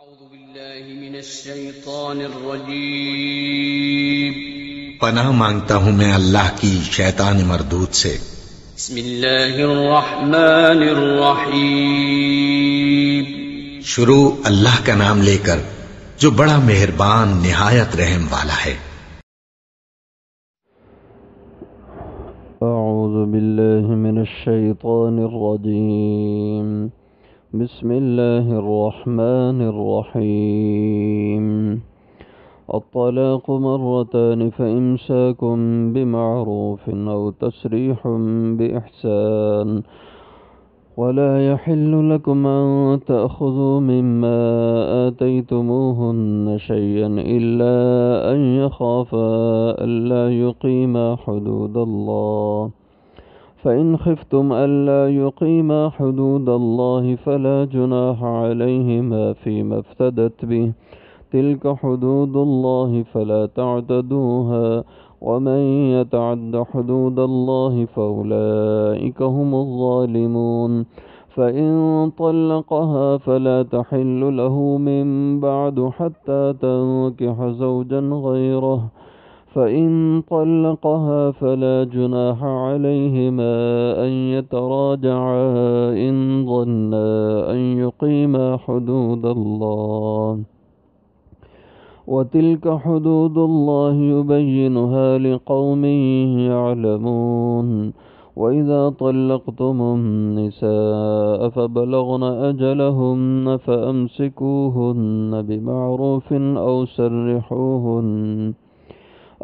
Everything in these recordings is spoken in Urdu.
أعوذ بالله من الشيطان الرجيم پناہ مانگتا ہوں میں اللہ کی شیطان مردود سے۔ بسم الله الرحمن الرحيم شروع اللہ کا نام لے کر جو بڑا مہربان نہایت رحم والا ہے۔ أعوذ بالله من الشيطان الرجيم بسم الله الرحمن الرحيم الطلاق مرتان فإمساك بمعروف أو تسريح بإحسان ولا يحل لكم أن تأخذوا مما آتيتموهن شيئا إلا أن يخافا ألا يقيما حدود الله فإن خفتم ألا يقيما حدود الله فلا جناح عليهما فيما افتدت به تلك حدود الله فلا تعتدوها ومن يتعد حدود الله فأولئك هم الظالمون فإن طلقها فلا تحل له من بعد حتى تنكح زوجا غيره فإن طلقها فلا جناح عليهما أن يتراجعا إن ظنا أن يقيما حدود الله وتلك حدود الله يبينها لقوم يعلمون وإذا طلقتم النساء فبلغن أجلهن فأمسكوهن بمعروف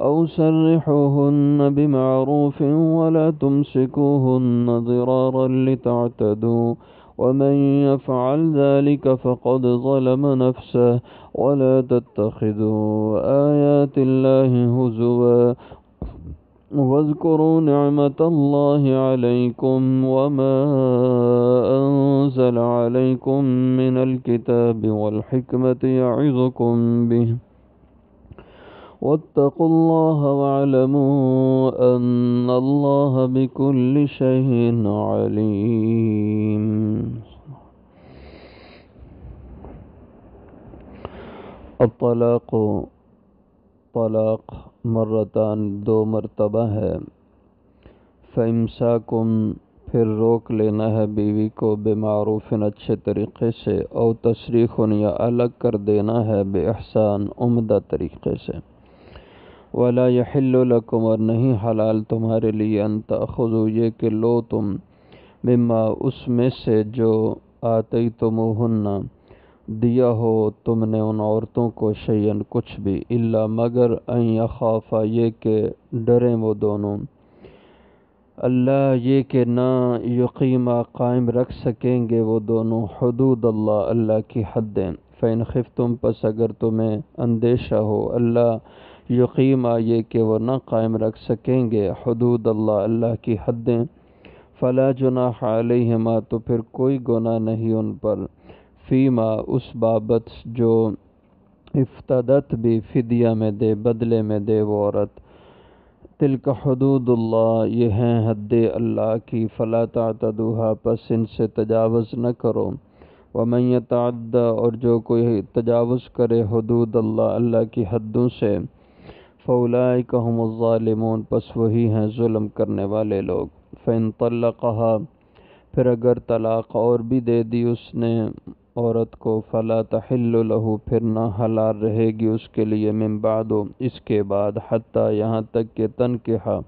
أو سرحوهن بمعروف ولا تمسكوهن ضرارا لتعتدوا ومن يفعل ذلك فقد ظلم نفسه ولا تتخذوا آيات الله هزوا واذكروا نعمة الله عليكم وما أنزل عليكم من الكتاب والحكمة يعظكم به واتقوا الله واعلموا أن الله بكل شيء عليم۔ الطلاق طلاق مرتان دو مرتبہ ہے، فإمساکم پھر روک لینا ہے بیوی کو بمعروف اچھے طریقے سے، او تسریح یا الگ کر دینا ہے بإحسان عمدہ طریقے سے، ولا یحل لکم اور نہیں حلال تمہارے لیے ان تأخذوا یہ کہ لو تم مما اس میں سے جو آتیتموہن دیا ہو تم نے ان عورتوں کو شیئن کچھ بھی، الا مگر ان یخافا یہ کہ ڈریں وہ دونوں، اللہ یہ کہ نہ یقیما قائم رکھ سکیں گے وہ دونوں حدود اللہ اللہ کی حدیں، فإن خفتم پس اگر تمہیں اندیشہ ہو اللہ یقیما یہ کہ وہ نہ قائم رکھ سکیں گے حدود اللہ اللہ کی حدیں، فلا جناح علیہما تو پھر کوئی گناہ نہیں ان پر، فیما اس بابت جو افتدت بھی فدیہ میں دے بدلے میں دے وہ عورت، تلک حدود اللہ یہ ہیں حد اللہ کی، فلا تعتدوها پس ان سے تجاوز نہ کرو، ومن یتعد اور جو کوئی تجاوز کرے حدود اللہ اللہ کی حدوں سے، فاولئک هم الظالمون پس وہی ہیں ظلم کرنے والے لوگ، فإن طلقها پھر اگر طلاق اور بھی دے دی اس نے عورت کو، فلا تحل له پھر نہ حلال رہے گی اس کے لیے من بعد اس کے بعد، حتی یہاں تک کہ تنکحہ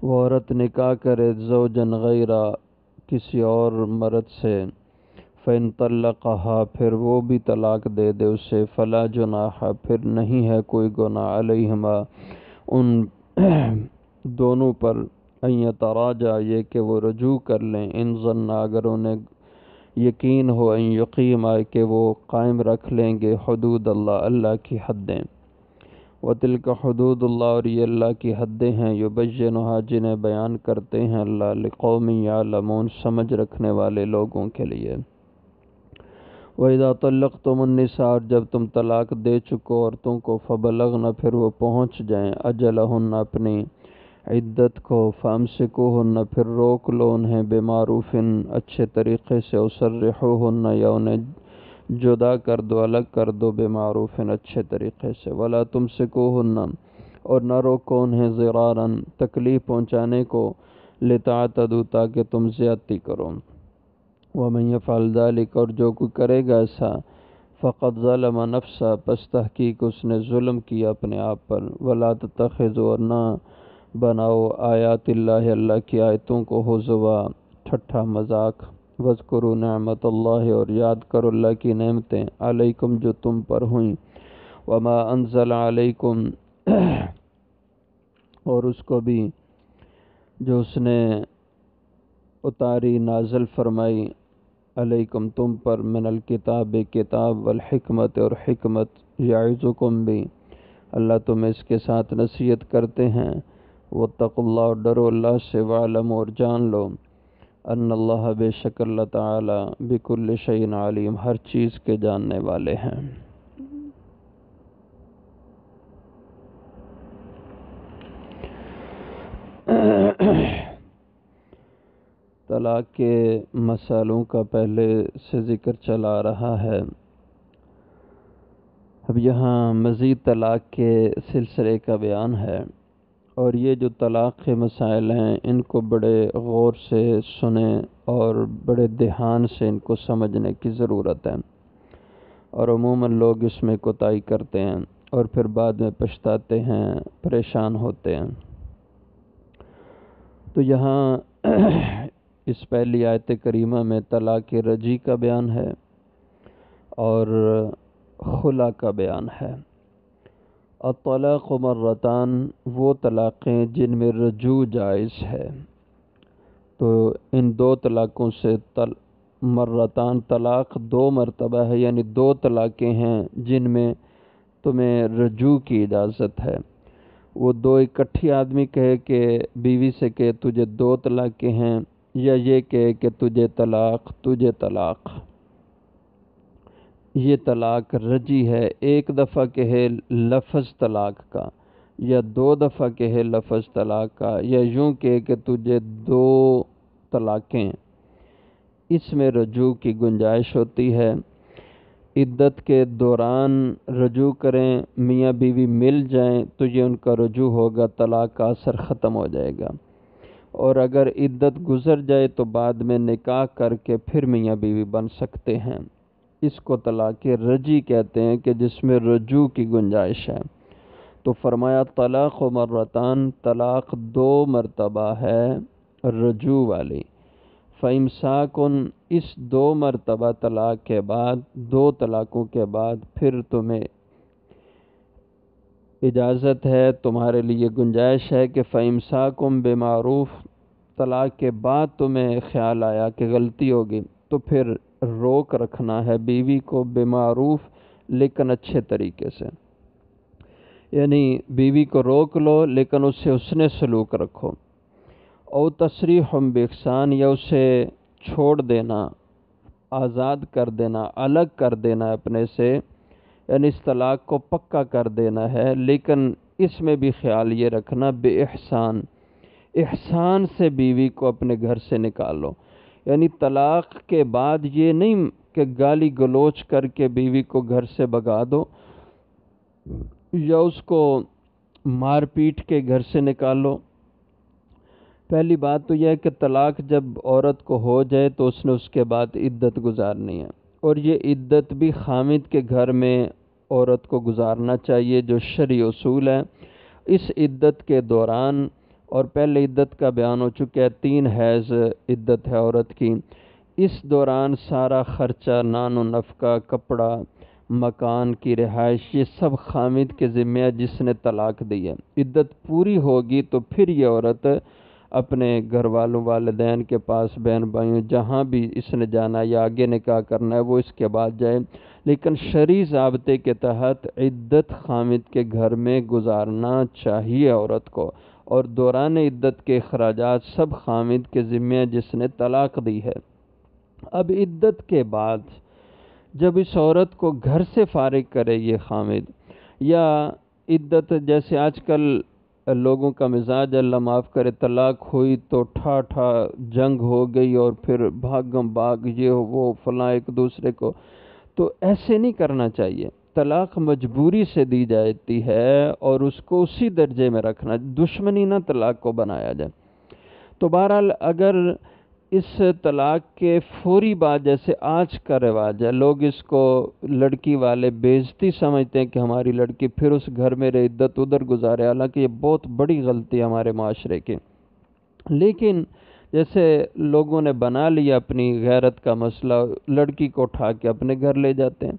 وہ عورت نکاح کرے زوجن غیرہ کسی اور مرد سے، فإن طلقها پھر وہ بھی طلاق دے دے اسے، فلا جناح پھر نہیں ہے کوئی گناہ علیہما ان دونوں پر، ان یتراجع یہ کہ وہ رجوع کر لیں، ان ظن اگر انہیں یقین ہو، ان یقیما کہ وہ قائم رکھ لیں گے حدود اللہ اللہ کی حدیں، وتلک حدود اللہ اور یہ اللہ کی حدیں ہیں، یبینھا جنہیں بیان کرتے ہیں اللہ لقوم یعلمون سمجھ رکھنے والے لوگوں کے لیے۔ وَإِذَا طَلَّقْتُمُ النِّسَاءَ اور جب تم طلاق دے چکو عورتوں کو، فَبَلَغْنَ پھر وہ پہنچ جائیں اجلہن اپنی عدت کو، فَأَمْسِكُوهُنَّ پھر روک لو انہیں بمعروف اچھے طریقے سے، وَسَرِّحُوهُنَّ یا انہیں جدا کر دو، الگ کر دو، بمعروف اچھے طریقے سے، ولا تمسکوہن اور نہ روکو انہیں ضرارا تکلیف پہنچانے کو، لتعتدوا تاکہ تم زیادتی کرو، ومن یفعل ذلک اور جو کوئی کرے گا ایسا، فقد ظلم نفسہ پس تحقیق اس نے ظلم کیا اپنے آپ پر، ولا تتخذوا اور نہ بناؤ آیات اللہ اللہ کی آیتوں کو ہزوا ٹھٹھا مذاق، واذکروا نعمت اللہ اور یاد کرو اللہ کی نعمتیں، علیکم جو تم پر ہوئیں، وما انزل علیکم اور اس کو بھی جو اس نے اتاری نازل فرمائی، علیکم تم پر، من الکتاب کتاب، والحکمت اور حکمت، یعظکم بھی اللہ تمہیں اس کے ساتھ نصیحت کرتے ہیں، واتقوا اللہ اور ڈرو اللہ سے، وعلموا اور جان لو، ان اللہ بے شک اللہ تعالی بکل شیء علیم ہر چیز کے جاننے والے ہیں۔ طلاق کے مسائلوں کا پہلے سے ذکر چلا رہا ہے، اب یہاں مزید طلاق کے سلسلے کا بیان ہے، اور یہ جو طلاق کے مسائل ہیں ان کو بڑے غور سے سنیں اور بڑے دھیان سے ان کو سمجھنے کی ضرورت ہے، اور عموماً لوگ اس میں کوتاہی کرتے ہیں اور پھر بعد میں پچھتاتے ہیں، پریشان ہوتے ہیں۔ تو یہاں اس پہلی آیت کریمہ میں طلاق رجعی کا بیان ہے اور خلا کا بیان ہے۔ الطلاق مرتان وہ طلاقیں جن میں رجوع جائز ہے، تو ان دو طلاقوں سے مرتان طلاق دو مرتبہ ہے، یعنی دو طلاقیں ہیں جن میں تمہیں رجوع کی اجازت ہے۔ وہ دو اکٹھی آدمی کہے کہ بیوی سے کہ تجھے دو طلاقیں ہیں، یا یہ کہے کہ تجھے طلاق، یہ طلاق رجعی ہے۔ ایک دفعہ کہے لفظ طلاق کا، یا دو دفعہ کہے لفظ طلاق کا، یا یوں کہے کہ تجھے دو طلاقیں، اس میں رجوع کی گنجائش ہوتی ہے۔ عدت کے دوران رجوع کریں، میاں بیوی مل جائیں تو یہ ان کا رجوع ہوگا، طلاق کا اثر ختم ہو جائے گا، اور اگر عدت گزر جائے تو بعد میں نکاح کر کے پھر میاں بیوی بن سکتے ہیں۔ اس کو طلاق رجعی کہتے ہیں کہ جس میں رجوع کی گنجائش ہے۔ تو فرمایا طلاق مرتان، طلاق دو مرتبہ ہے رجوع والی۔ فَإِمْسَاكٌ اس دو مرتبہ طلاق کے بعد، دو طلاقوں کے بعد پھر تمہیں اجازت ہے، تمہارے لیے گنجائش ہے کہ فَإِمْسَاكٌ بِمَعْرُوف طلاق کے بعد تمہیں خیال آیا کہ غلطی ہوگی تو پھر روک رکھنا ہے بیوی کو، بمعروف لیکن اچھے طریقے سے، یعنی بیوی کو روک لو لیکن اس سے حسن سلوک رکھو، او تصریح باحسان یا اسے چھوڑ دینا، آزاد کر دینا، الگ کر دینا اپنے سے، یعنی اس طلاق کو پکا کر دینا ہے، لیکن اس میں بھی خیال یہ رکھنا باحسان، احسان سے بیوی کو اپنے گھر سے نکال لو، یعنی طلاق کے بعد یہ نہیں کہ گالی گلوچ کر کے بیوی کو گھر سے بھگا دو یا اس کو مار پیٹ کے گھر سے نکال لو۔ پہلی بات تو یہ ہے کہ طلاق جب عورت کو ہو جائے تو اس نے اس کے بعد عدت گزارنی ہے، اور یہ عدت بھی خامد کے گھر میں عورت کو گزارنا چاہیے جو شرعی اصول ہے۔ اس عدت کے دوران، اور پہلے عدت کا بیان ہو چکا ہے، 3 حیض عدت ہے عورت کی، اس دوران سارا خرچہ، نان و نفقہ، کپڑا، مکان کی رہائش، یہ سب خامد کے ذمہ ہے جس نے طلاق دی ہے۔ عدت پوری ہوگی تو پھر یہ عورت اپنے گھر والوں، والدین کے پاس، بہن بھائیوں، جہاں بھی اس نے جانا یا آگے نکاح کرنا ہے وہ اس کے بعد جائے، لیکن شرعی ضابطے کے تحت عدت خامد کے گھر میں گزارنا چاہیے عورت کو، اور دوران عدت کے اخراجات سب خامد کے ذمہ ہیں جس نے طلاق دی ہے۔ اب عدت کے بعد جب اس عورت کو گھر سے فارغ کرے یہ خامد، یا عدت جیسے آج کل لوگوں کا مزاج، اللہ معاف کرے، طلاق ہوئی تو جنگ ہو گئی اور پھر بھاگم بھاگ، یہ وہ فلاں ایک دوسرے کو، تو ایسے نہیں کرنا چاہیے. طلاق مجبوری سے دی جاتی ہے اور اس کو اسی درجے میں رکھنا، دشمنی نہ طلاق کو بنایا جائے. تو بہرحال اگر اس طلاق کے فوری بعد، جیسے آج کا رواج ہے، لوگ اس کو لڑکی والے بے عزتی سمجھتے ہیں کہ ہماری لڑکی پھر اس گھر میں رہے، عدت ادھر گزارے، حالانکہ یہ بہت بڑی غلطی ہے ہمارے معاشرے کی. لیکن جیسے لوگوں نے بنا لیا اپنی غیرت کا مسئلہ، لڑکی کو اٹھا کے اپنے گھر لے جاتے ہیں.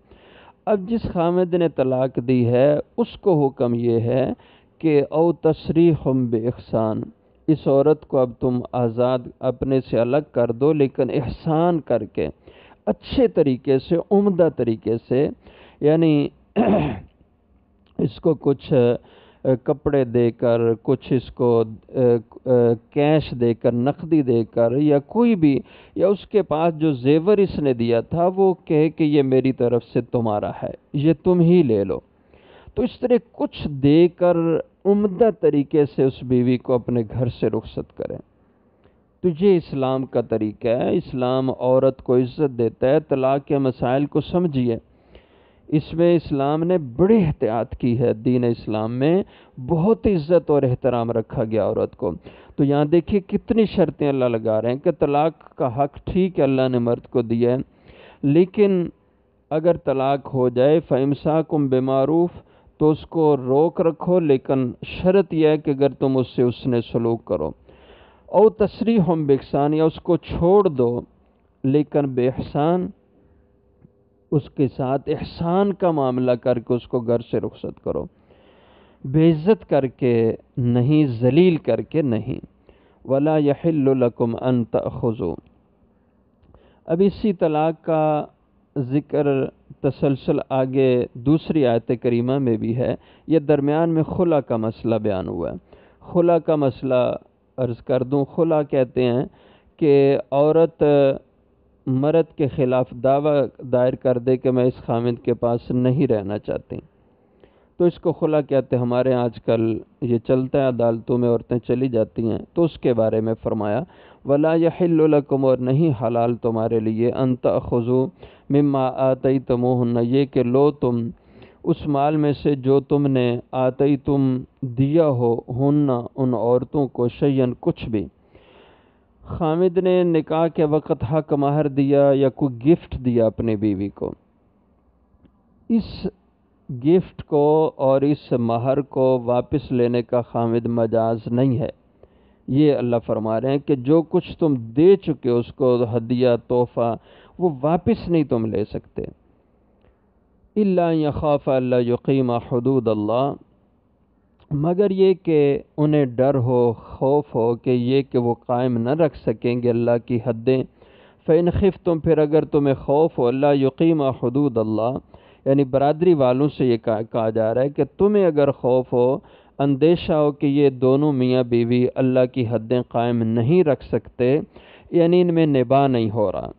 اب جس خامد نے طلاق دی ہے اس کو حکم یہ ہے کہ او تسریح باحسان، اس عورت کو اب تم آزاد اپنے سے الگ کر دو، لیکن احسان کر کے، اچھے طریقے سے، عمدہ طریقے سے، یعنی اس کو کچھ کپڑے دے کر، کچھ اس کو کیش دے کر، نقدی دے کر، یا کوئی بھی، یا اس کے پاس جو زیور اس نے دیا تھا وہ کہے کہ یہ میری طرف سے تمہارا ہے، یہ تم ہی لے لو. تو اس طرح کچھ دے کر عمدہ طریقے سے اس بیوی کو اپنے گھر سے رخصت کریں. تو یہ اسلام کا طریقہ ہے. اسلام عورت کو عزت دیتا ہے. طلاق کے مسائل کو سمجھیے، اس میں اسلام نے بڑی احتیاط کی ہے. دین اسلام میں بہت عزت اور احترام رکھا گیا عورت کو. تو یہاں دیکھیے کتنی شرطیں اللہ لگا رہے ہیں کہ طلاق کا حق ٹھیک ہے اللہ نے مرد کو دیا ہے، لیکن اگر طلاق ہو جائے فَإِمْسَاكُمْ بِمَعْرُوف، تو اس کو روک رکھو، لیکن شرط یہ ہے کہ اگر تم اس سے حسن سلوک کرو. او تسریح بِإِحْسَان، یا اس کو چھوڑ دو لیکن بے احسان، اس کے ساتھ احسان کا معاملہ کر کے اس کو گھر سے رخصت کرو، بے عزت کر کے نہیں، ذلیل کر کے نہیں. وَلَا يَحِلُّ لَكُمْ أَن تَأْخُذُوا. اب اسی طلاق کا ذکر تسلسل آگے دوسری آیت کریمہ میں بھی ہے. یہ درمیان میں خلا کا مسئلہ بیان ہوا ہے. خلا کا مسئلہ عرض کر دوں. خلا کہتے ہیں کہ عورت مرد کے خلاف دعویٰ دائر کر دے کہ میں اس خامد کے پاس نہیں رہنا چاہتی، تو اس کو خلا کہتے ہیں. ہمارے آج کل یہ چلتا ہے، عدالتوں میں عورتیں چلی جاتی ہیں. تو اس کے بارے میں فرمایا وَلَا يَحِلُّ لَكُمْ، اور نہیں حلال تمہارے لیے، أَن تَأْخُذُوا مِمَّا آتَيْتُمُوهُنَّ، یہ کہ لو تم اس مال میں سے جو تم نے آتیتم دیا ہو، ہن ان عورتوں کو، شیئن کچھ بھی. خامد نے نکاح کے وقت حق مہر دیا یا کوئی گفٹ دیا اپنی بیوی کو، اس گفٹ کو اور اس مہر کو واپس لینے کا خامد مجاز نہیں ہے. یہ اللہ فرما رہے ہیں کہ جو کچھ تم دے چکے اس کو ہدیہ، تحفہ، وہ واپس نہیں تم لے سکتے. الا یخاف اللہ یقیم حدود اللہ، مگر یہ کہ انہیں ڈر ہو، خوف ہو کہ یہ کہ وہ قائم نہ رکھ سکیں گے اللہ کی حدیں. فَإِنْ خِفْتُمْ، پھر اگر تمہیں خوف ہو، اللہ یقیم حدود اللہ، یعنی برادری والوں سے یہ کہا جا رہا ہے کہ تمہیں اگر خوف ہو، اندیشہ ہو کہ یہ دونوں میاں بیوی اللہ کی حدیں قائم نہیں رکھ سکتے، یعنی ان میں نباہ نہیں ہو رہا.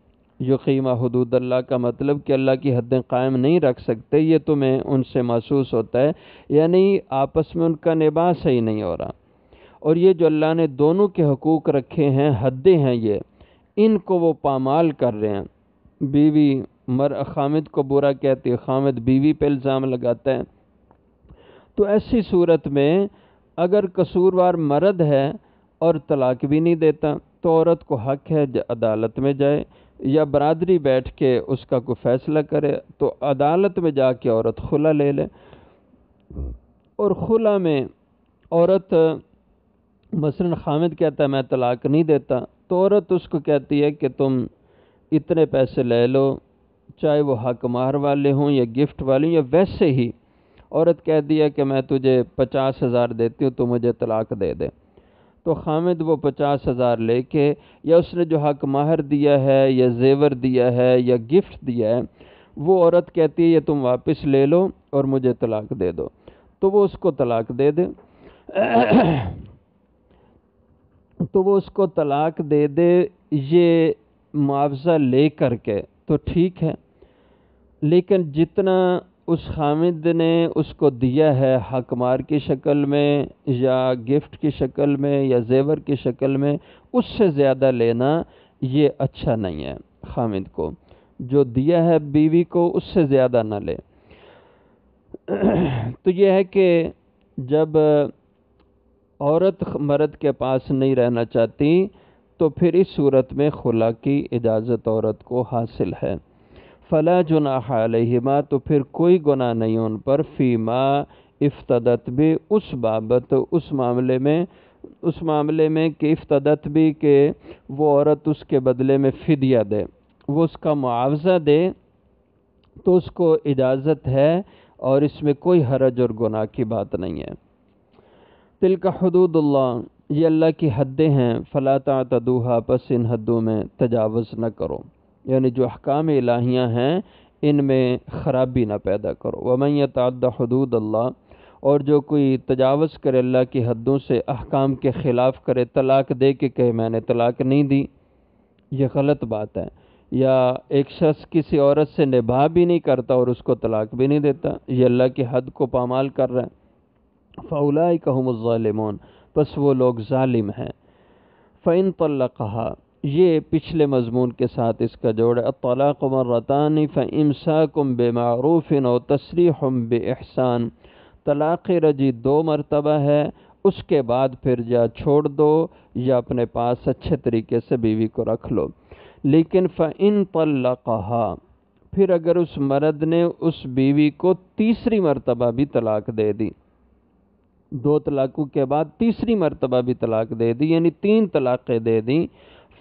یقیم حدود اللہ کا مطلب کہ اللہ کی حدیں قائم نہیں رکھ سکتے، یہ تمہیں ان سے محسوس ہوتا ہے، یعنی آپس میں ان کا نباہ صحیح نہیں ہو رہا. اور یہ جو اللہ نے دونوں کے حقوق رکھے ہیں، حدیں ہیں، یہ ان کو وہ پامال کر رہے ہیں. بیوی خامد کو برا کہتی ہے، خامد بیوی پہ الزام لگاتا ہے. تو ایسی صورت میں اگر قصوروار مرد ہے اور طلاق بھی نہیں دیتا، تو عورت کو حق ہے عدالت میں جائے یا برادری بیٹھ کے اس کا کوئی فیصلہ کرے. تو عدالت میں جا کے عورت خلا لے لے. اور خلا میں عورت مثلا خامد کہتا ہے میں طلاق نہیں دیتا، تو عورت اس کو کہتی ہے کہ تم اتنے پیسے لے لو، چاہے وہ حق مہر والے ہوں یا گفٹ والے ہوں، یا ویسے ہی عورت کہہ دیا کہ میں تجھے 50,000 دیتی ہوں تو مجھے طلاق دے دے. تو خامد وہ 50,000 لے کے، یا اس نے جو حق مہر دیا ہے یا زیور دیا ہے یا گفٹ دیا ہے، وہ عورت کہتی ہے یہ تم واپس لے لو اور مجھے طلاق دے دو، تو وہ اس کو طلاق دے دے. تو وہ اس کو طلاق دے دے یہ معاوضہ لے کر کے، تو ٹھیک ہے. لیکن جتنا اس خامد نے اس کو دیا ہے حق مہر کی شکل میں یا گفٹ کی شکل میں یا زیور کی شکل میں، اس سے زیادہ لینا یہ اچھا نہیں ہے خامد کو. جو دیا ہے بیوی کو اس سے زیادہ نہ لے۔ تو یہ ہے کہ جب عورت مرد کے پاس نہیں رہنا چاہتی تو پھر اس صورت میں خلا کی اجازت عورت کو حاصل ہے۔ فلا جناح علیہما، تو پھر کوئی گناہ نہیں ان پر، فیما افتدت بھی، اس بابت، اس معاملے میں کہ افتدت بھی کہ وہ عورت اس کے بدلے میں فدیہ دے، وہ اس کا معاوضہ دے، تو اس کو اجازت ہے اور اس میں کوئی حرج اور گناہ کی بات نہیں ہے۔ تلک حدود اللہ، یہ اللہ کی حدیں ہیں، فلا تعتدوها، پس ان حدوں میں تجاوز نہ کرو، یعنی جو احکام الہیہ ہیں ان میں خرابی نہ پیدا کرو۔ ومن یتعد حدود اللہ، اور جو کوئی تجاوز کرے اللہ کی حدوں سے، احکام کے خلاف کرے، طلاق دے کے کہے میں نے طلاق نہیں دی، یہ غلط بات ہے۔ یا ایک شخص کسی عورت سے نباہ بھی نہیں کرتا اور اس کو طلاق بھی نہیں دیتا، یہ اللہ کی حد کو پامال کر رہا ہے۔ فاولئک هم الظالمون، پس وہ لوگ ظالم ہیں۔ فإن طلقها، یہ پچھلے مضمون کے ساتھ اس کا جوڑ ہے، الطلاق مرتان فإمساک بمعروف او تسریح بإحسان، طلاق رجی 2 مرتبہ ہے، اس کے بعد پھر یا چھوڑ دو یا اپنے پاس اچھے طریقے سے بیوی کو رکھ لو۔ لیکن فإن طلقها، پھر اگر اس مرد نے اس بیوی کو تیسری مرتبہ بھی طلاق دے دی، 2 طلاقوں کے بعد تیسری مرتبہ بھی طلاق دے دی، یعنی 3 طلاقیں دے دیں،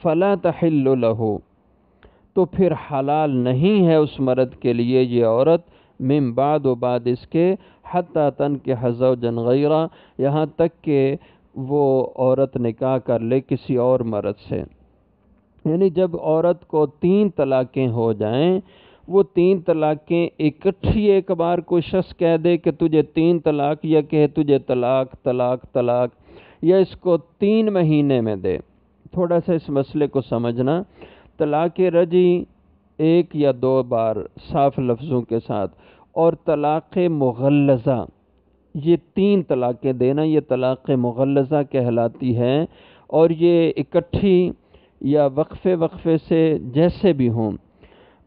فلا تحل له، تو پھر حلال نہیں ہے اس مرد کے لیے یہ عورت، من بعد و بعد اس کے، حتی تنکح زوجا غیرہ، یہاں تک کہ وہ عورت نکاح کر لے کسی اور مرد سے۔ یعنی جب عورت کو 3 طلاقیں ہو جائیں، وہ 3 طلاقیں اکٹھی ایک بار کوئی شخص کہہ دے کہ تجھے 3 طلاق، یا کہ تجھے طلاق طلاق طلاق، یا اس کو 3 مہینے میں دے۔ تھوڑا سا اس مسئلے کو سمجھنا، طلاق رجی 1 یا 2 بار صاف لفظوں کے ساتھ، اور طلاق مغلظہ یہ 3 طلاقیں دینا، یہ طلاق مغلظہ کہلاتی ہے، اور یہ اکٹھی یا وقفے سے جیسے بھی ہوں۔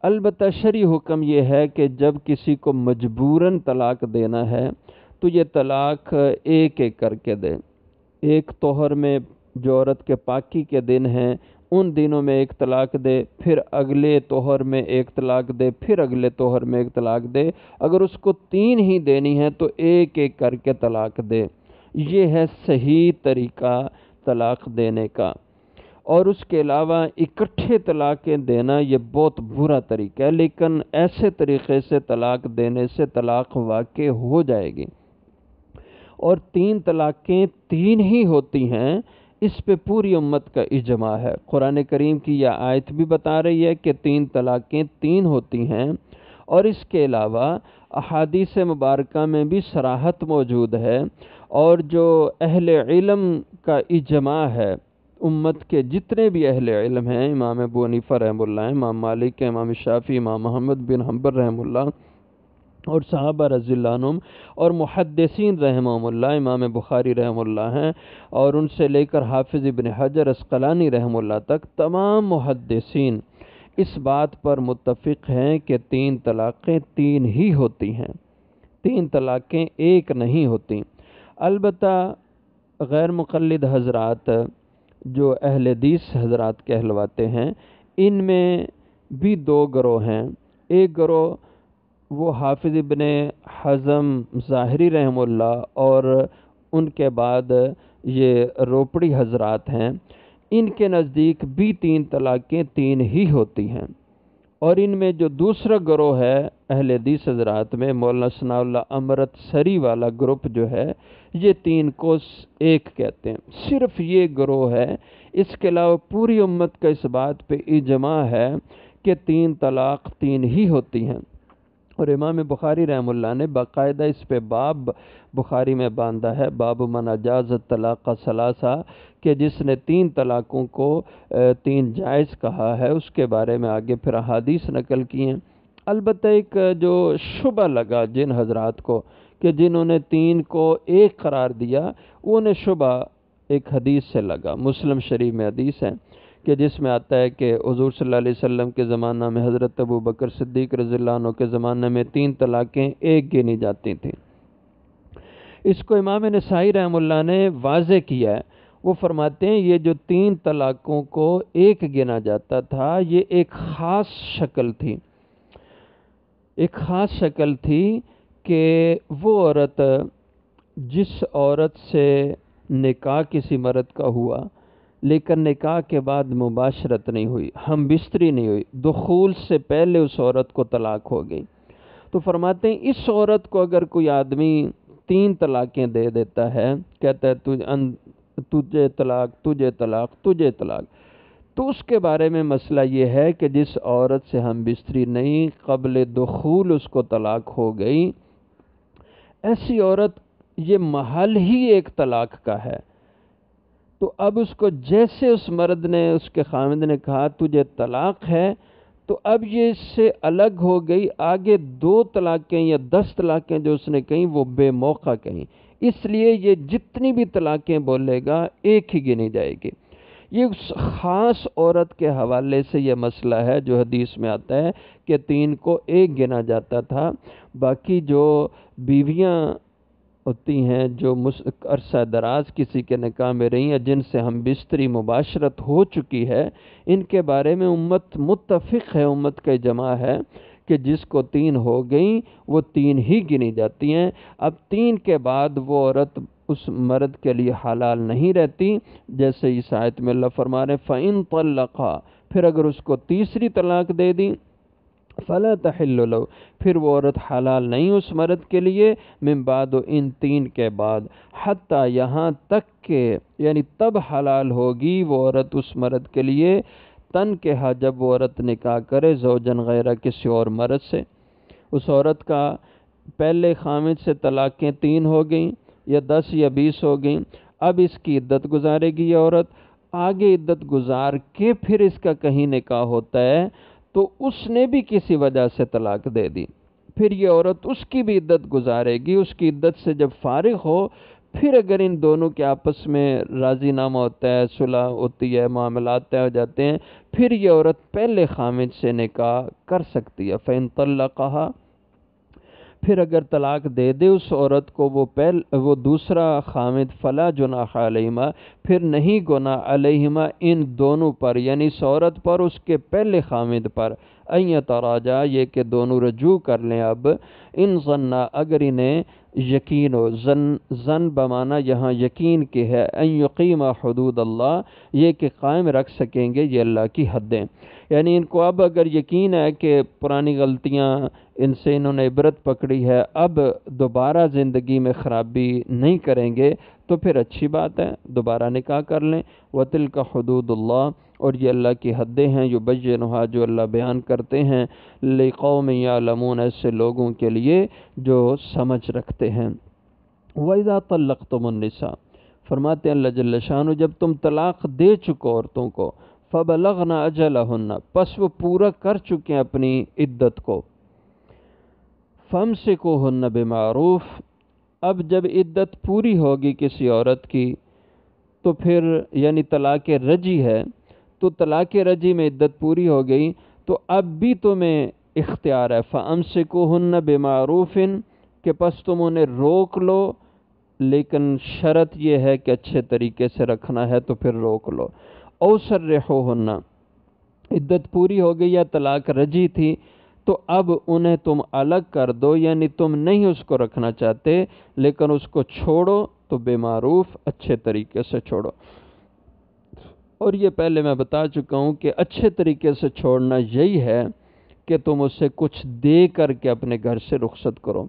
البتہ شرعی حکم یہ ہے کہ جب کسی کو مجبوراً طلاق دینا ہے تو یہ طلاق ایک کر کے دے۔ ایک طہر میں جو عورت کے پاکی کے دن ہیں ان دنوں میں 1 طلاق دے، پھر اگلے طہر میں 1 طلاق دے، پھر اگلے طہر میں 1 طلاق دے۔ اگر اس کو 3 ہی دینی ہے تو 1 کر کے طلاق دے، یہ ہے صحیح طریقہ طلاق دینے کا۔ اور اس کے علاوہ اکٹھے طلاقیں دینا یہ بہت برا طریقہ ہے، لیکن ایسے طریقے سے طلاق دینے سے طلاق واقع ہو جائے گی۔ اور 3 طلاقیں 3 ہی ہوتی ہیں، اس پہ پوری امت کا اجماع ہے۔ قرآن کریم کی یہ آیت بھی بتا رہی ہے کہ 3 طلاقیں 3 ہوتی ہیں، اور اس کے علاوہ احادیث مبارکہ میں بھی صراحت موجود ہے، اور جو اہل علم کا اجماع ہے، امت کے جتنے بھی اہل علم ہیں، امام ابو حنیفہ رحمہ اللہ، امام مالک، امام شافعی، امام محمد بن حنبل رحمہ اللہ، اور صحابہ رضی اللہ عنہم، اور محدثین رحمہ اللہ، امام بخاری رحمہ اللہ ہیں، اور ان سے لے کر حافظ ابن حجر عسقلانی رحمہ اللہ تک تمام محدثین اس بات پر متفق ہیں کہ 3 طلاقیں 3 ہی ہوتی ہیں، 3 طلاقیں 1 نہیں ہوتی۔ البتہ غیر مقلد حضرات جو اہل حدیث حضرات کہلواتے ہیں، ان میں بھی 2 گروہ ہیں۔ ایک گروہ وہ حافظ ابن حزم ظاہری رحمہ اللہ اور ان کے بعد یہ روپڑی حضرات ہیں، ان کے نزدیک بھی 3 طلاقیں 3 ہی ہوتی ہیں۔ اور ان میں جو دوسرا گروہ ہے اہل حدیث حضرات میں، مولانا ثناء اللہ امرت سری والا گروپ جو ہے، یہ 3 کو 1 کہتے ہیں۔ صرف یہ گروہ ہے، اس کے علاوہ پوری امت کا اس بات پہ اجماع ہے کہ 3 طلاق 3 ہی ہوتی ہیں۔ اور امام بخاری رحمہ اللہ نے باقاعدہ اس پہ باب بخاری میں باندھا ہے، باب من اجاز الطلاق ثلاثہ، کہ جس نے 3 طلاقوں کو 3 جائز کہا ہے، اس کے بارے میں آگے پھر احادیث نقل کی ہیں۔ البتہ ایک جو شبہ لگا جن حضرات کو کہ جنہوں نے 3 کو 1 قرار دیا، انہیں شبہ ایک حدیث سے لگا، مسلم شریف میں حدیث ہے کہ جس میں آتا ہے کہ حضور صلی اللہ علیہ وسلم کے زمانہ میں حضرت ابو بکر صدیق رضی اللہ عنہ کے زمانہ میں 3 طلاقیں ایک گنی جاتی تھیں۔ اس کو امام نسائی رحمہ اللہ نے واضح کیا ہے۔ وہ فرماتے ہیں یہ جو 3 طلاقوں کو ایک گنا جاتا تھا یہ ایک خاص شکل تھی، ایک خاص شکل تھی کہ وہ عورت جس عورت سے نکاح کسی مرد کا ہوا لیکن نکاح کے بعد مباشرت نہیں ہوئی، ہم بستری نہیں ہوئی، دخول سے پہلے اس عورت کو طلاق ہو گئی، تو فرماتے ہیں اس عورت کو اگر کوئی آدمی 3 طلاقیں دے دیتا ہے، کہتا ہے تجھے طلاق، تجھے طلاق، تجھے طلاق، تو اس کے بارے میں مسئلہ یہ ہے کہ جس عورت سے ہم بستری نہیں قبل دخول اس کو طلاق ہو گئی، ایسی عورت یہ محل ہی ایک طلاق کا ہے، تو اب اس کو جیسے اس مرد نے، اس کے خامند نے کہا تجھے طلاق ہے، تو اب یہ اس سے الگ ہو گئی، آگے 2 طلاقیں یا 10 طلاقیں جو اس نے کہیں وہ بے موقع کہیں، اس لیے یہ جتنی بھی طلاقیں بولے گا ایک ہی گنی جائے گی۔ یہ اس خاص عورت کے حوالے سے یہ مسئلہ ہے جو حدیث میں آتا ہے کہ 3 کو ایک گنا جاتا تھا، باقی جو بیویاں ہوتی ہیں جو عرصہ دراز کسی کے نکاح میں رہی ہیں، جن سے ہم بستری مباشرت ہو چکی ہے، ان کے بارے میں امت متفق ہے، امت کا اجماع ہے کہ جس کو 3 ہو گئیں وہ 3 ہی گنی جاتی ہیں۔ اب 3 کے بعد وہ عورت اس مرد کے لیے حلال نہیں رہتی، جیسے اس آیت میں اللہ فرما رہے فَإِن طَلَّقَا، پھر اگر اس کو تیسری طلاق دے دی، فَلَا تَحِلُّ لَهُ، پھر وہ عورت حلال نہیں اس مرد کے لیے، من بعد ان 3 کے بعد، حتیٰ یہاں تک کہ یعنی تب حلال ہوگی وہ عورت اس مرد کے لیے، تن کے ہاں جب وہ عورت نکاح کرے زوجن غیرہ کسی اور مرد سے، اس عورت کا پہلے خامد سے طلاقیں 3 ہو گئیں یا 10 یا 20 ہو گئیں، اب اس کی عدت گزارے گی یہ عورت، آگے عدت گزار کے پھر اس کا کہیں نکاح ہوتا ہے تو اس نے بھی کسی وجہ سے طلاق دے دی، پھر یہ عورت اس کی بھی عدت گزارے گی، اس کی عدت سے جب فارغ ہو پھر اگر ان دونوں کے آپس میں راضی نامہ ہوتا ہے، صلح ہوتی ہے، معاملات طے ہو جاتے ہیں، پھر یہ عورت پہلے خامد سے نکاح کر سکتی ہے۔ فَإِن طَلَّقَهَا، پھر اگر طلاق دے دے اس عورت کو وہ دوسرا خامد، فلا جناح علیہما، پھر نہیں گناہ علیہما ان دونوں پر، یعنی اس عورت پر اس کے پہلے خامد پر، ان یتراجع، یہ کہ دونوں رجوع کر لیں، اب ان ظنا، اگر انہیں یقین ہو، زن بمانا یہاں یقین کے ہے، ان یقیم حدود اللہ، یہ کہ قائم رکھ سکیں گے یہ اللہ کی حدیں، یعنی ان کو اب اگر یقین ہے کہ پرانی غلطیاں ان سے انہوں نے عبرت پکڑی ہے، اب دوبارہ زندگی میں خرابی نہیں کریں گے تو پھر اچھی بات ہے، دوبارہ نکاح کر لیں۔ وَتِلْكَ حُدُودُ اللَّهِ، اور یہ اللہ کی حدیں ہیں، یبینھا، جو اللہ بیان کرتے ہیں، لِقَوْمٍ يَعْلَمُونَ، ایسے لوگوں کے لیے جو سمجھ رکھتے ہیں۔ وَإِذَا طَلَّقْتُمُ النِّسَاءَ، فرماتے ہیں اللہ جل شانہ جب تم طلاق دے چکو عورتوں کو، فَبَلَغْنَ أَجَلَهُنَّ، پس وہ پورا کر چکے ہیں اپنی عدت کو، فَامْسِكُوهُنَّ بِمَعْرُوفٍ، اب جب عدت پوری ہوگی کسی عورت کی تو پھر یعنی طلاق رجعی ہے، تو طلاق رجعی میں عدت پوری ہو گئی تو اب بھی تمہیں اختیار ہے، فَأَمْسِكُوهُنَّ بِمَعْرُوفٍ، کہ پس تم انہیں روک لو، لیکن شرط یہ ہے کہ اچھے طریقے سے رکھنا ہے تو پھر روک لو۔ أَوْ سَرِّحُوهُنَّ، عدت پوری ہو گئی یا طلاق رجعی تھی تو اب انہیں تم الگ کر دو، یعنی تم نہیں اس کو رکھنا چاہتے لیکن اس کو چھوڑو تو بے معروف، اچھے طریقے سے چھوڑو۔ اور یہ پہلے میں بتا چکا ہوں کہ اچھے طریقے سے چھوڑنا یہی ہے کہ تم اسے کچھ دے کر کے اپنے گھر سے رخصت کرو۔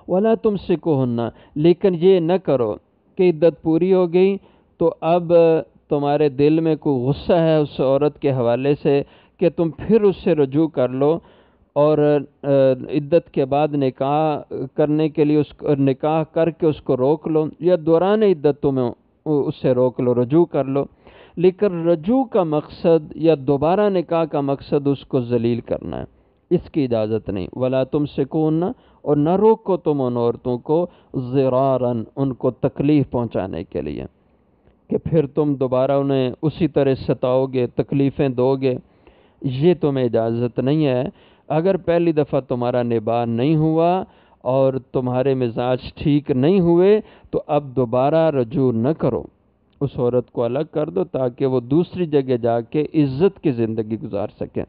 وَلَا تُمْسِكُوهُنَّ، لیکن یہ نہ کرو کہ عدت پوری ہو گئی تو اب تمہارے دل میں کوئی غصہ ہے اس عورت کے حوالے سے کہ تم پھر اس سے رجوع کر لو اور عدت کے بعد نکاح کرنے کے لیے نکاح کر کے اس کو روک لو، یا دوران عدت تم اس سے روک لو، رجوع کر لو، لیکن رجوع کا مقصد یا دوبارہ نکاح کا مقصد اس کو ذلیل کرنا ہے، اس کی اجازت نہیں۔ وَلَا تُمْسِكُوهُنَّ، اور نہ روکو تم ان عورتوں کو، ضِرَارًا، ان کو تکلیف پہنچانے کے لیے، کہ پھر تم دوبارہ انہیں اسی طرح ستاؤ گے، تکلیفیں دو گے، یہ تمہیں اجازت نہیں ہے۔ اگر پہلی دفعہ تمہارا نباہ نہیں ہوا اور تمہارے مزاج ٹھیک نہیں ہوئے تو اب دوبارہ رجوع نہ کرو، اس عورت کو الگ کر دو تاکہ وہ دوسری جگہ جا کے عزت کی زندگی گزار سکیں۔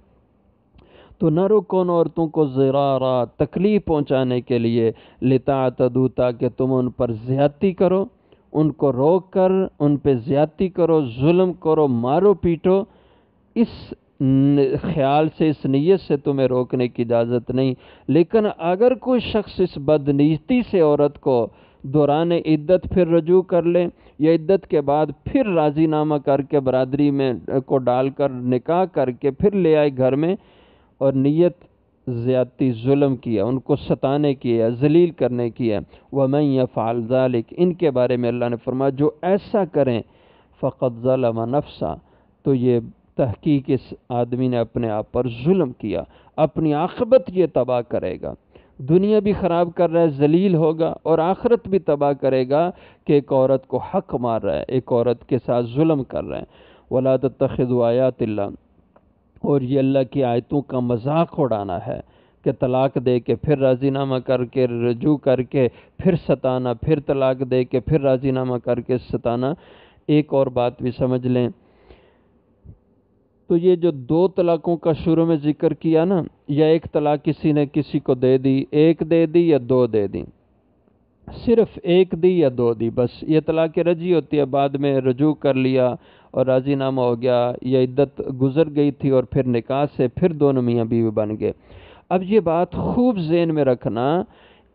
تو نہ روکو ان عورتوں کو ضرارا، تکلیف پہنچانے کے لیے، لتعتدوا، تاکہ تم ان پر زیادتی کرو، ان کو روک کر ان پہ زیادتی کرو، ظلم کرو، مارو پیٹو۔ اس خیال سے، اس نیت سے تمہیں روکنے کی اجازت نہیں۔ لیکن اگر کوئی شخص اس بدنیتی سے عورت کو دوران عدت پھر رجوع کر لے، یا عدت کے بعد پھر راضی نامہ کر کے برادری میں کو ڈال کر نکاح کر کے پھر لے آئے گھر میں، اور نیت زیادتی، ظلم کیا، ان کو ستانے کی ہے، ذلیل کرنے کی ہے، وَمَن يَفْعَلْ ذَلِكَ، ان کے بارے میں اللہ نے فرمایا جو ایسا کریں فَقَدْ ظَلَمَ نَفْسَهُ، تو یہ تحقیق اس آدمی نے اپنے آپ پر ظلم کیا، اپنی عاقبت یہ تباہ کرے گا، دنیا بھی خراب کر رہا ہے، ذلیل ہوگا، اور آخرت بھی تباہ کرے گا کہ ایک عورت کو حق مار رہا ہے، ایک عورت کے ساتھ ظلم کر رہا ہے۔ وَلَا تَتَّخِذُوا آیَاتِ اللَّهِ، اور یہ اللہ کی آیتوں کا مذاق اڑانا ہے کہ طلاق دے کے پھر راضی نامہ کر کے رجوع کر کے پھر ستانا، پھر طلاق دے کے پھر راضی نامہ کر کے ستانا۔ ایک اور بات بھی سمجھ لیں، تو یہ جو دو طلاقوں کا شروع میں ذکر کیا نا، یا ایک طلاق کسی نے کسی کو دے دی، ایک دے دی یا دو دے دی، صرف ایک دی یا دو دی، بس یہ طلاق رجعی ہوتی ہے، بعد میں رجوع کر لیا اور راضی نامہ ہو گیا، یا عدت گزر گئی تھی اور پھر نکاح سے پھر دونوں میاں بیوی بن گئے۔ اب یہ بات خوب ذہن میں رکھنا،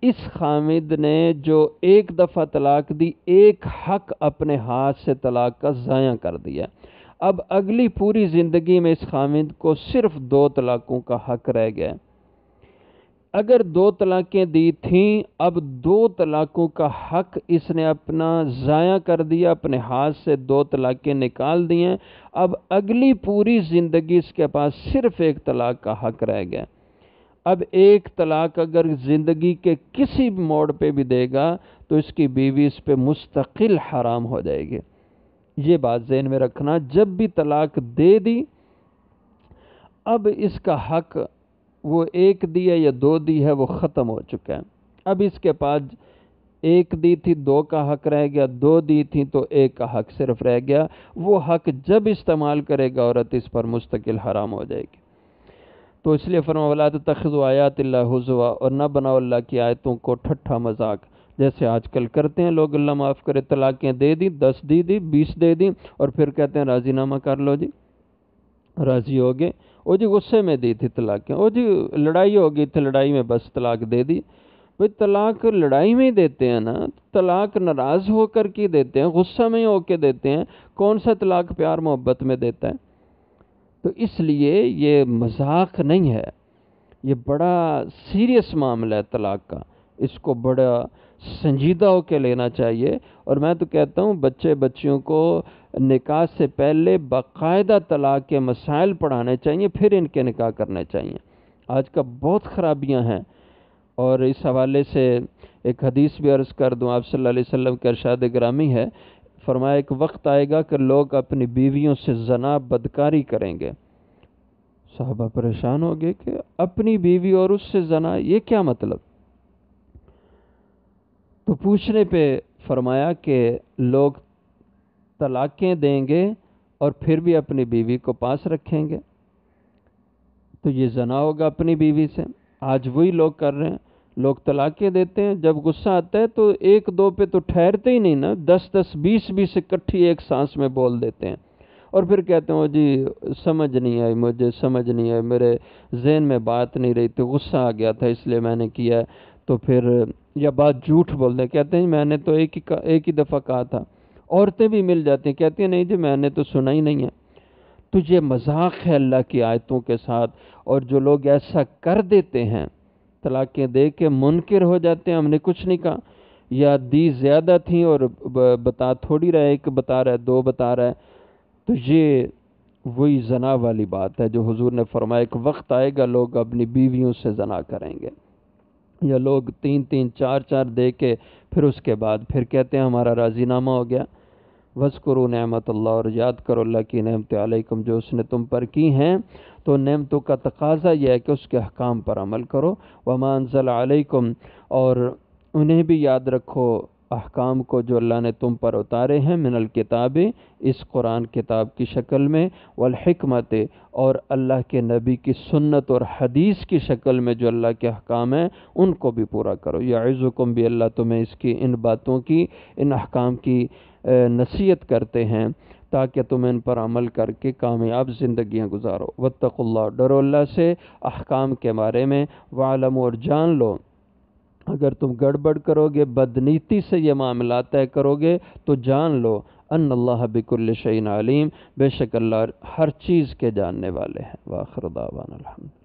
اس خامد نے جو ایک دفعہ طلاق دی، ایک حق اپنے ہاتھ سے طلاق کا ضائع کر دیا۔ اب اگلی پوری زندگی میں اس خامد کو صرف دو طلاقوں کا حق رہ گیا۔ اگر دو طلاقیں دی تھیں، اب دو طلاقوں کا حق اس نے اپنا ضائع کر دیا، اپنے ہاتھ سے دو طلاقیں نکال دی ہیں۔ اب اگلی پوری زندگی اس کے پاس صرف ایک طلاق کا حق رہ گیا۔ اب ایک طلاق اگر زندگی کے کسی بھی موڑ پہ بھی دے گا تو اس کی بیوی اس پہ مستقل حرام ہو جائے گی۔ یہ بات ذہن میں رکھنا، جب بھی طلاق دے دی، اب اس کا حق وہ ایک دی ہے یا دو دی ہے وہ ختم ہو چکا ہے۔ اب اس کے پاس ایک دی تھی، دو کا حق رہ گیا، دو دی تھی تو ایک کا حق صرف رہ گیا۔ وہ حق جب استعمال کرے گا عورت اس پر مستقل حرام ہو جائے گی۔ تو اس لیے فرمایا وَلَا تَتَّخِذُوا آیَاتِ اللَّهِ هُزُوًا، اور نہ بناؤ اللہ کی آیتوں کو ٹھٹھا مذاق، جیسے آج کل کرتے ہیں لوگ، اللہ معاف کرے، طلاقیں دے دی، 10 دی 20 دے دی، اور پھر کہتے ہیں راضی نامہ کر لو جی، راضی ہو گئے، او جی غصے میں دی تھی طلاقیں، او جی لڑائی ہو گئی تھی، لڑائی میں بس طلاق دے دی۔ بھئی طلاق لڑائی میں ہی دیتے ہیں نا، طلاق ناراض ہو کر کی دیتے ہیں، غصہ میں ہو کے دیتے ہیں، کون سا طلاق پیار محبت میں دیتا ہے؟ تو اس لیے یہ مذاق نہیں ہے، یہ بڑا سیریس معاملہ ہے طلاق کا، اس کو بڑا سنجیدہ ہو کے لینا چاہیے۔ اور میں تو کہتا ہوں بچیوں کو نکاح سے پہلے باقاعدہ طلاق کے مسائل پڑھانے چاہیے، پھر ان کے نکاح کرنے چاہیے۔ آج کا بہت خرابیاں ہیں، اور اس حوالے سے ایک حدیث بھی عرض کر دوں، آپ صلی اللہ علیہ وسلم کا ارشاد گرامی ہے، فرمایا ایک وقت آئے گا کہ لوگ اپنی بیویوں سے زنا بدکاری کریں گے۔ صحابہ پریشان ہو گئے کہ اپنی بیوی اور اس سے زنا، یہ کیا مطلب؟ تو پوچھنے پہ فرمایا کہ لوگ طلاقیں دیں گے اور پھر بھی اپنی بیوی کو پاس رکھیں گے، تو یہ زنا ہوگا اپنی بیوی سے۔ آج وہی لوگ کر رہے ہیں، لوگ طلاقیں دیتے ہیں، جب غصہ آتا ہے تو ایک دو پہ تو ٹھہرتے ہی نہیں نا، 10 20 اکٹھی ایک سانس میں بول دیتے ہیں، اور پھر کہتے ہیں جی سمجھ نہیں آئی، مجھے سمجھ نہیں آئی، میرے ذہن میں بات نہیں رہی تو غصہ آ گیا تھا اس لیے میں نے کیا، تو پھر یا بات جھوٹ بول دیں، کہتے ہیں میں نے تو ایک ہی دفعہ کہا تھا۔ عورتیں بھی مل جاتی ہیں، کہتی ہیں نہیں جی میں نے تو سنا ہی نہیں ہے۔ تو یہ مذاق ہے اللہ کی آیتوں کے ساتھ، اور جو لوگ ایسا کر دیتے ہیں، طلاقیں دے کے منکر ہو جاتے ہیں، ہم نے کچھ نہیں کہا، یا دی زیادہ تھیں اور بتا تھوڑی رہا ہے، ایک بتا رہا ہے، دو بتا رہا ہے، تو یہ وہی زنا والی بات ہے جو حضور نے فرمایا ایک وقت آئے گا لوگ اپنی بیویوں سے زنا کریں گے، یا لوگ 3 4 دے کے پھر اس کے بعد پھر کہتے ہیں ہمارا راضی نامہ ہو گیا۔ وذکروا نعمت اللہ، اور یاد کرو اللہ کی نعمت علیکم جو اس نے تم پر کی ہیں۔ تو نعمتوں کا تقاضا یہ ہے کہ اس کے احکام پر عمل کرو۔ وما انزل علیکم، اور انہیں بھی یاد رکھو احکام کو جو اللہ نے تم پر اتارے ہیں، من الکتاب، اس قرآن کتاب کی شکل میں، والحکمت، اور اللہ کے نبی کی سنت اور حدیث کی شکل میں جو اللہ کے احکام ہیں ان کو بھی پورا کرو۔ یعظکم بھی، اللہ تمہیں اس کی ان باتوں کی، ان احکام کی نصیحت کرتے ہیں تاکہ تم ان پر عمل کر کے کامیاب زندگیاں گزارو۔ واتقوا اللہ، ڈرو اللہ سے احکام کے بارے میں، وعلموا، اور جان لو، اگر تم گڑبڑ کرو گے، بدنیتی سے یہ معاملات طے کرو گے تو جان لو ان اللہ بکل شیء علیم، بے شک اللہ ہر چیز کے جاننے والے ہیں۔ وآخر دعوانا الحمد۔